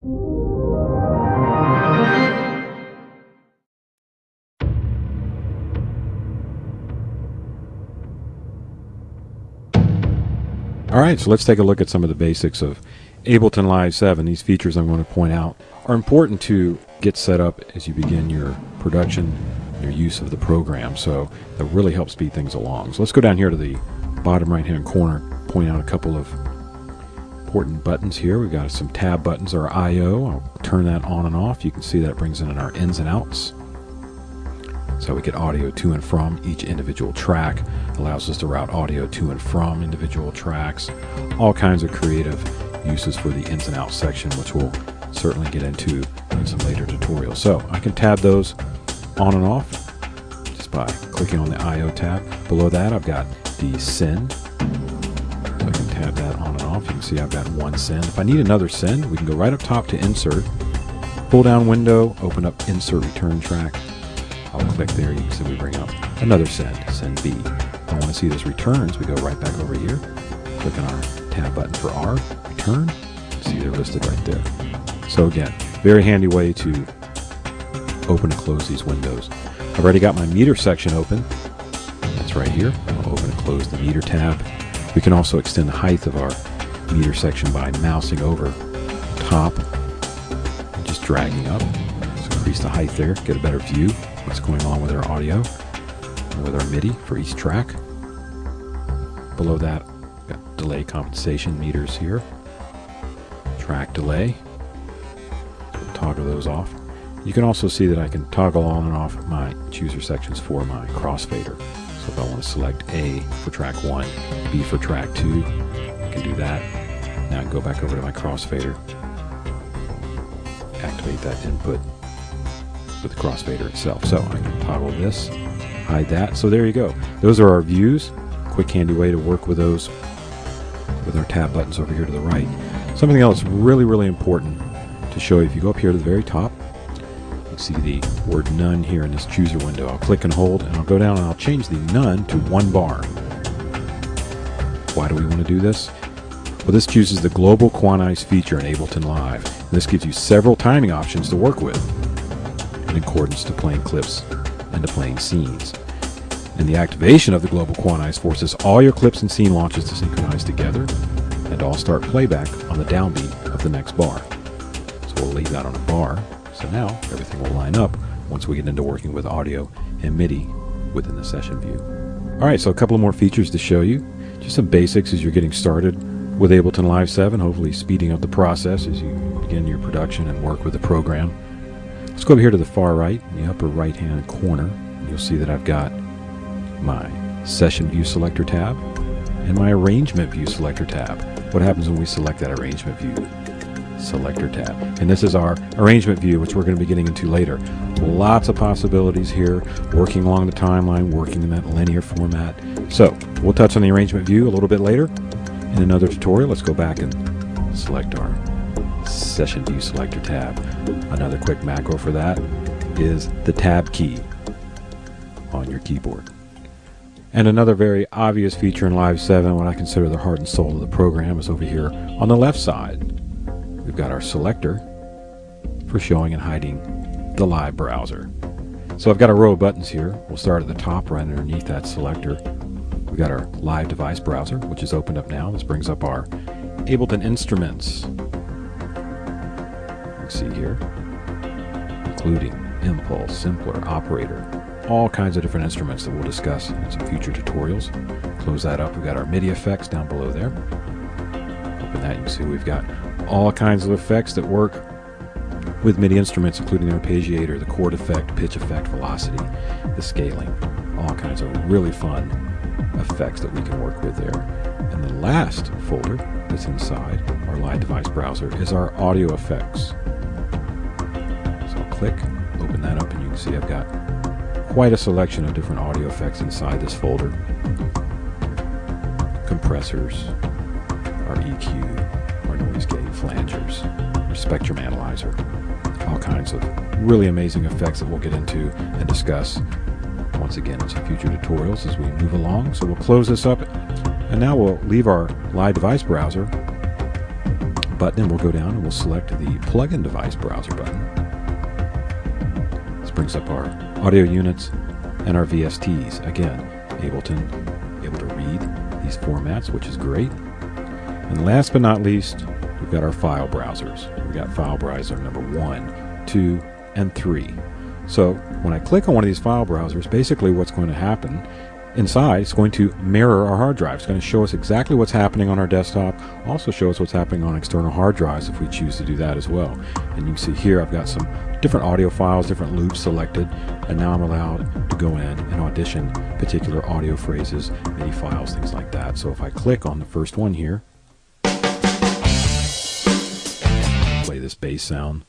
All right, so let's take a look at some of the basics of Ableton Live 7. These features I'm going to point out are important to get set up as you begin your production, your use of the program, so that really helps speed things along. So let's go down here to the bottom right hand corner, point out a couple of important buttons here. We've got some tab buttons, our I/O. I'll turn that on and off. You can see that it brings in our ins and outs. So we get audio to and from each individual track, allows us to route audio to and from individual tracks, all kinds of creative uses for the ins and outs section, which we'll certainly get into in some later tutorials. So I can tab those on and off just by clicking on the I/O tab. Below that I've got the send, so I can tab that on and off. You can see I've got one send. If I need another send, we can go right up top to insert, pull down window, open up insert return track. I'll click there, you can see we bring up another send B. If I want to see those returns, we go right back over here, click on our tab button for R, return, see they're listed right there. So again, very handy way to open and close these windows. I've already got my meter section open, that's right here. I'll open and close the meter tab. We can also extend the height of our meter section by mousing over top, and just dragging up. So increase the height there, get a better view what's going on with our audio and with our MIDI for each track. Below that, we've got delay compensation meters here, track delay, so toggle those off. You can also see that I can toggle on and off my chooser sections for my crossfader. So if I want to select A for track 1, B for track 2, I can do that. Now I can go back over to my crossfader, activate that input with the crossfader itself. So I can toggle this, hide that. So there you go. Those are our views. Quick handy way to work with those with our tab buttons over here to the right. Something else really important to show you. If you go up here to the very top, you can see the word none here in this chooser window. I'll click and hold and I'll go down and I'll change the none to 1 bar. Why do we want to do this? Well, this chooses the global quantize feature in Ableton Live. And this gives you several timing options to work with in accordance to playing clips and to playing scenes. And the activation of the global quantize forces all your clips and scene launches to synchronize together and all start playback on the downbeat of the next bar. So we'll leave that on a bar. So now everything will line up once we get into working with audio and MIDI within the session view. Alright, so a couple of more features to show you. Just some basics as you're getting started with Ableton Live 7, hopefully speeding up the process as you begin your production and work with the program. Let's go over here to the far right, in the upper right hand corner. You'll see that I've got my Session View Selector tab and my Arrangement View Selector tab. What happens when we select that Arrangement View Selector tab? And this is our Arrangement View, which we're going to be getting into later. Lots of possibilities here, working along the timeline, working in that linear format. So we'll touch on the Arrangement View a little bit later in another tutorial. Let's go back and select our Session View Selector tab. Another quick macro for that is the tab key on your keyboard. And another very obvious feature in Live 7, what I consider the heart and soul of the program, is over here on the left side. We've got our selector for showing and hiding the live browser. So I've got a row of buttons here. We'll start at the top right underneath that selector. We've got our live device browser, which is opened up now. This brings up our Ableton instruments. You can see here, including Impulse, Simpler, Operator, all kinds of different instruments that we'll discuss in some future tutorials. Close that up. We've got our MIDI effects down below there. Open that, you can see we've got all kinds of effects that work with MIDI instruments, including the arpeggiator, the chord effect, pitch effect, velocity, the scaling, all kinds of really fun effects that we can work with there. And the last folder that's inside our live device browser is our audio effects. So I'll click, open that up, and you can see I've got quite a selection of different audio effects inside this folder. Compressors, our EQ, our noise gate, flangers, our spectrum analyzer, all kinds of really amazing effects that we'll get into and discuss once again in some future tutorials as we move along. So we'll close this up, and now we'll leave our live device browser button, and we'll go down and we'll select the plugin device browser button. This brings up our audio units and our VSTs. Again, Ableton able to read these formats, which is great. And last but not least, we've got our file browsers. We've got file browser number 1, 2, and 3. So when I click on one of these file browsers, basically what's going to happen inside is going to mirror our hard drive. It's going to show us exactly what's happening on our desktop, also show us what's happening on external hard drives if we choose to do that as well. And you can see here I've got some different audio files, different loops selected, and now I'm allowed to go in and audition particular audio phrases, MIDI files, things like that. So if I click on the first one here, play this bass sound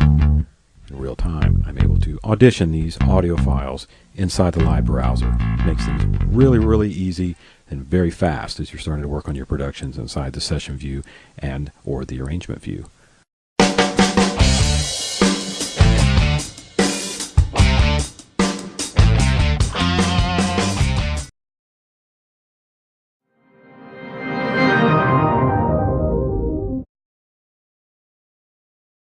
in real time, I'm able to audition these audio files inside the live browser. It makes things really, really easy and very fast as you're starting to work on your productions inside the session view and or the arrangement view.